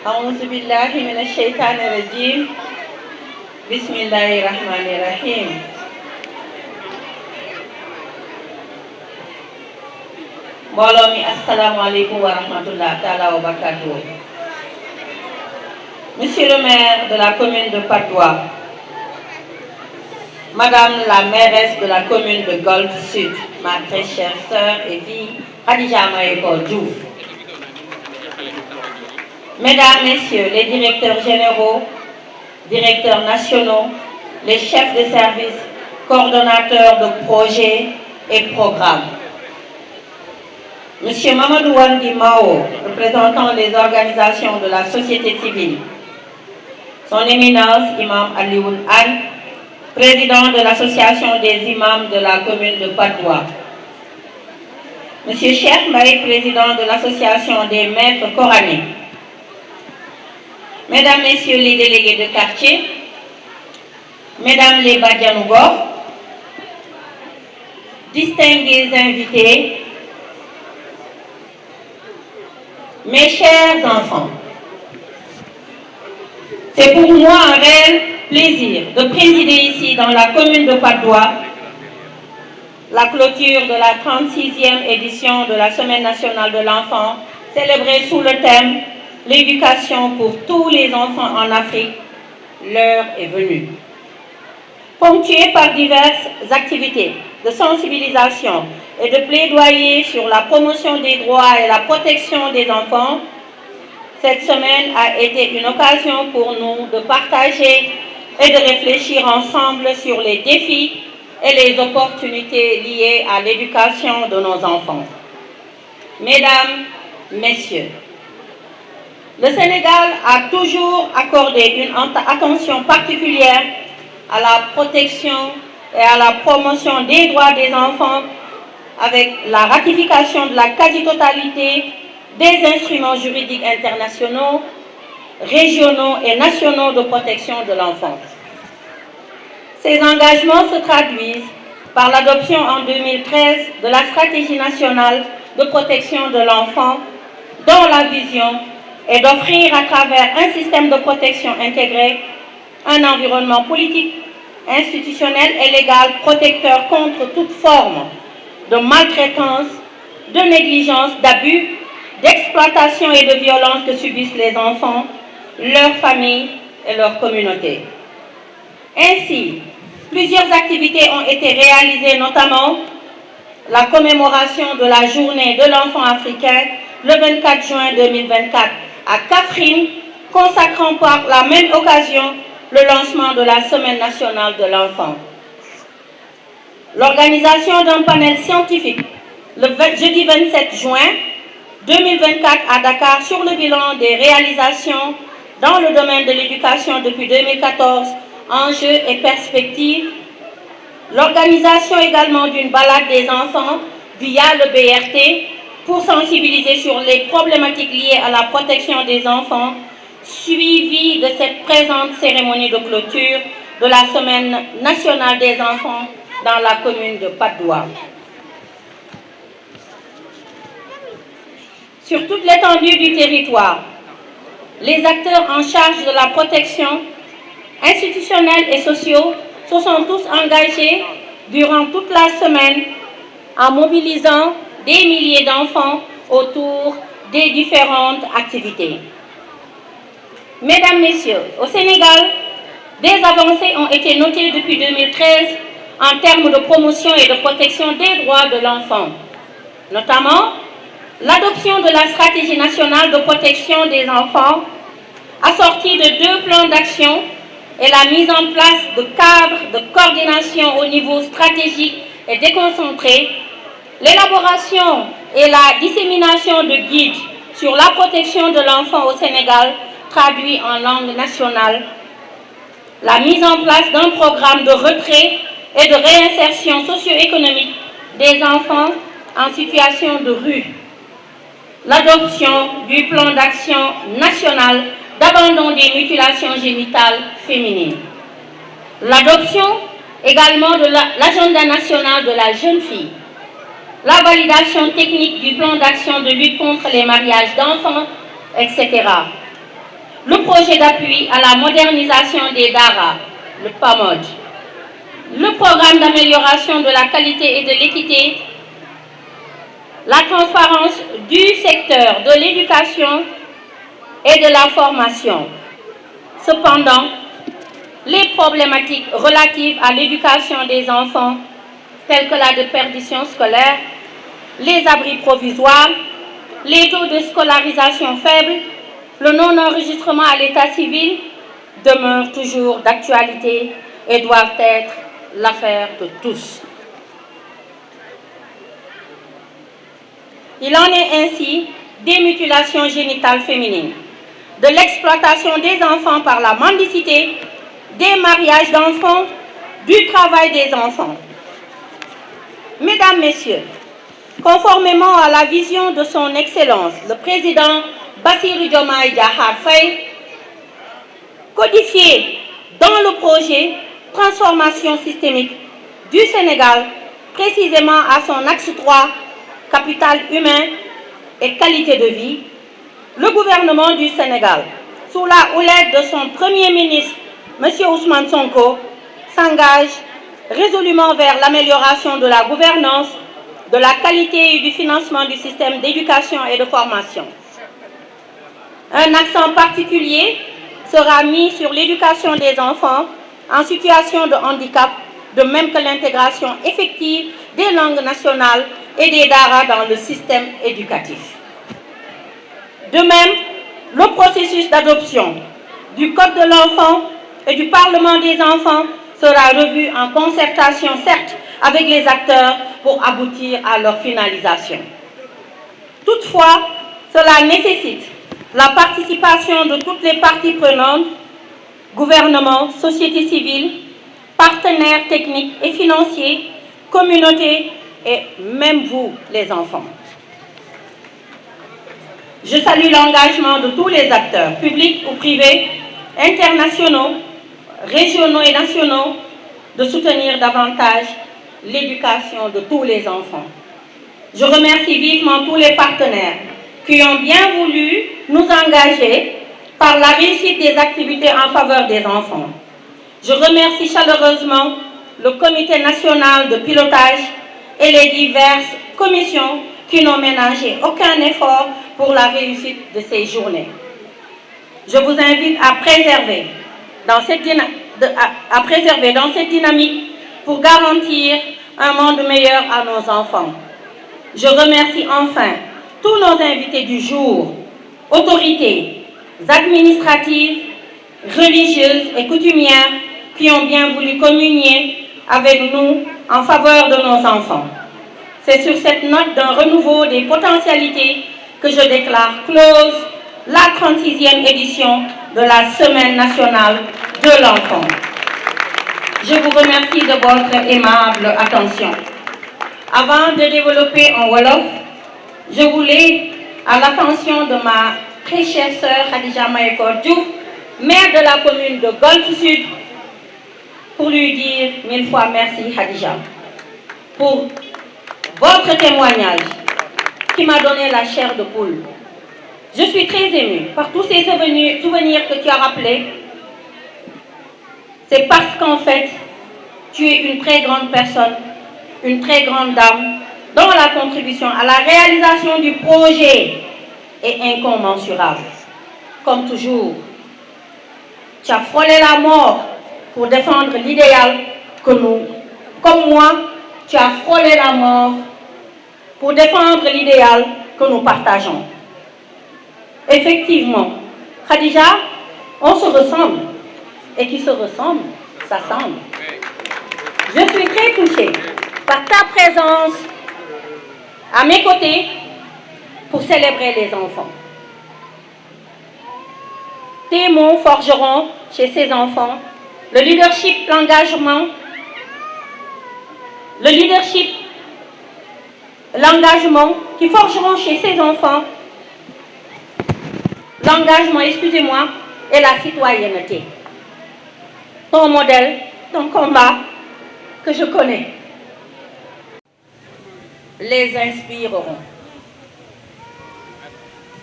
أعوذ بالله من الشيطان الرجيم بسم الله الرحمن الرحيم mbooloo mi asalaamaaleykum wa rahmatullah taala wa barakatuh. Monsieur le maire de la commune de Patte d'Oie, Madame la mairesse de la commune de Golfe Sud, ma très chère sœur et fille Khadija Mayeko Diouf, Mesdames, Messieurs les directeurs généraux, directeurs nationaux, les chefs de service, coordonnateurs de projets et programmes, Monsieur Mamadou Wandi Mao, représentant les organisations de la société civile, Son Éminence Imam Alioune Anne, président de l'association des imams de la commune de Patte d'Oie, Monsieur Cheikh Mbaye, président de l'association des maîtres coraniques, Mesdames, Messieurs les délégués de quartier, Mesdames les Badianougor, distingués invités, mes chers enfants, c'est pour moi un réel plaisir de présider ici dans la commune de Patte d'Oie la clôture de la 36e édition de la Semaine nationale de l'enfant, célébrée sous le thème « L'éducation pour tous les enfants en Afrique, l'heure est venue ». Ponctuée par diverses activités de sensibilisation et de plaidoyer sur la promotion des droits et la protection des enfants, cette semaine a été une occasion pour nous de partager et de réfléchir ensemble sur les défis et les opportunités liées à l'éducation de nos enfants. Mesdames, Messieurs, le Sénégal a toujours accordé une attention particulière à la protection et à la promotion des droits des enfants avec la ratification de la quasi-totalité des instruments juridiques internationaux, régionaux et nationaux de protection de l'enfance. Ces engagements se traduisent par l'adoption en 2013 de la stratégie nationale de protection de l'enfant, dont la vision est d'offrir à travers un système de protection intégré un environnement politique, institutionnel et légal protecteur contre toute forme de maltraitance, de négligence, d'abus, d'exploitation et de violence que subissent les enfants, leurs familles et leurs communautés. Ainsi, plusieurs activités ont été réalisées, notamment la commémoration de la journée de l'enfant africain le 24 juin 2024 à Kaffrine, consacrant par la même occasion le lancement de la Semaine nationale de l'enfant. L'organisation d'un panel scientifique le jeudi 27 juin 2024 à Dakar sur le bilan des réalisations dans le domaine de l'éducation depuis 2014, enjeux et perspectives. L'organisation également d'une balade des enfants via le BRT pour sensibiliser sur les problématiques liées à la protection des enfants, suivi de cette présente cérémonie de clôture de la Semaine nationale des enfants dans la commune de Patte d'Oie. Sur toute l'étendue du territoire, les acteurs en charge de la protection institutionnelle et sociaux se sont tous engagés durant toute la semaine en mobilisant des milliers d'enfants autour des différentes activités. Mesdames, Messieurs, au Sénégal, des avancées ont été notées depuis 2013 en termes de promotion et de protection des droits de l'enfant, notamment l'adoption de la stratégie nationale de protection des enfants, assortie de 2 plans d'action et la mise en place de cadres de coordination au niveau stratégique et déconcentré, l'élaboration et la dissémination de guides sur la protection de l'enfant au Sénégal traduit en langue nationale, la mise en place d'un programme de retrait et de réinsertion socio-économique des enfants en situation de rue, l'adoption du plan d'action national d'abandon des mutilations génitales féminines, l'adoption également de l'agenda national de la jeune fille, la validation technique du plan d'action de lutte contre les mariages d'enfants, etc. le projet d'appui à la modernisation des DARA, le PAMOD, le programme d'amélioration de la qualité et de l'équité, la transparence du secteur de l'éducation et de la formation. Cependant, les problématiques relatives à l'éducation des enfants, telles que la déperdition scolaire, les abris provisoires, les taux de scolarisation faibles, le non-enregistrement à l'état civil, demeurent toujours d'actualité et doivent être l'affaire de tous. Il en est ainsi des mutilations génitales féminines, de l'exploitation des enfants par la mendicité, des mariages d'enfants, du travail des enfants. Mesdames, Messieurs, conformément à la vision de son Excellence, le président Bassirou Diomaye Diakhar Faye, codifié dans le projet Transformation systémique du Sénégal, précisément à son axe 3, capital humain et qualité de vie, le gouvernement du Sénégal, sous la houlette de son Premier ministre, M. Ousmane Sonko, s'engage résolument vers l'amélioration de la gouvernance, de la qualité et du financement du système d'éducation et de formation. Un accent particulier sera mis sur l'éducation des enfants en situation de handicap, de même que l'intégration effective des langues nationales et des DARA dans le système éducatif. De même, le processus d'adoption du Code de l'enfant et du Parlement des enfants sera revu en concertation, certes, avec les acteurs pour aboutir à leur finalisation. Toutefois, cela nécessite la participation de toutes les parties prenantes, gouvernement, société civile, partenaires techniques et financiers, communautés et même vous, les enfants. Je salue l'engagement de tous les acteurs, publics ou privés, internationaux, régionaux et nationaux, de soutenir davantage l'éducation de tous les enfants. Je remercie vivement tous les partenaires qui ont bien voulu nous engager par la réussite des activités en faveur des enfants. Je remercie chaleureusement le Comité national de pilotage et les diverses commissions qui n'ont ménagé aucun effort pour la réussite de ces journées. Je vous invite à préserver dans cette dynamique pour garantir un monde meilleur à nos enfants. Je remercie enfin tous nos invités du jour, autorités administratives, religieuses et coutumières qui ont bien voulu communier avec nous en faveur de nos enfants. C'est sur cette note d'un renouveau des potentialités que je déclare close la 36e édition de la Semaine nationale de l'enfant. Je vous remercie de votre aimable attention. Avant de développer en Wolof, je voulais, à l'attention de ma très chère sœur Khadija Mahécor Diouf, maire de la commune de Golfe Sud, pour lui dire 1000 fois merci Khadija, pour votre témoignage qui m'a donné la chair de poule. Je suis très émue par tous ces souvenirs que tu as rappelés. C'est parce qu'en fait, tu es une très grande personne, une très grande dame, dont la contribution à la réalisation du projet est incommensurable. Comme toujours, tu as frôlé la mort pour défendre l'idéal que nous, comme moi, tu as frôlé la mort pour défendre l'idéal que nous partageons. Effectivement, Khadija, on se ressemble. Et qui se ressemble, s'assemble. Je suis très touchée par ta présence à mes côtés pour célébrer les enfants. Tes mots forgeront chez ces enfants le leadership, l'engagement, qui forgeront chez ces enfants l'engagement, excusez-moi, et la citoyenneté. Ton modèle, ton combat que je connais, les inspireront.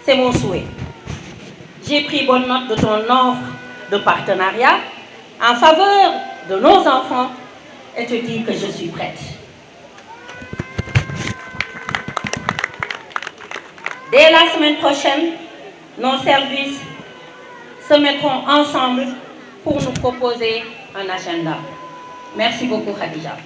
C'est mon souhait. J'ai pris bonne note de ton offre de partenariat en faveur de nos enfants et te dis que je suis prête. Dès la semaine prochaine, nos services se mettront ensemble pour nous proposer un agenda. Merci beaucoup, Khadija.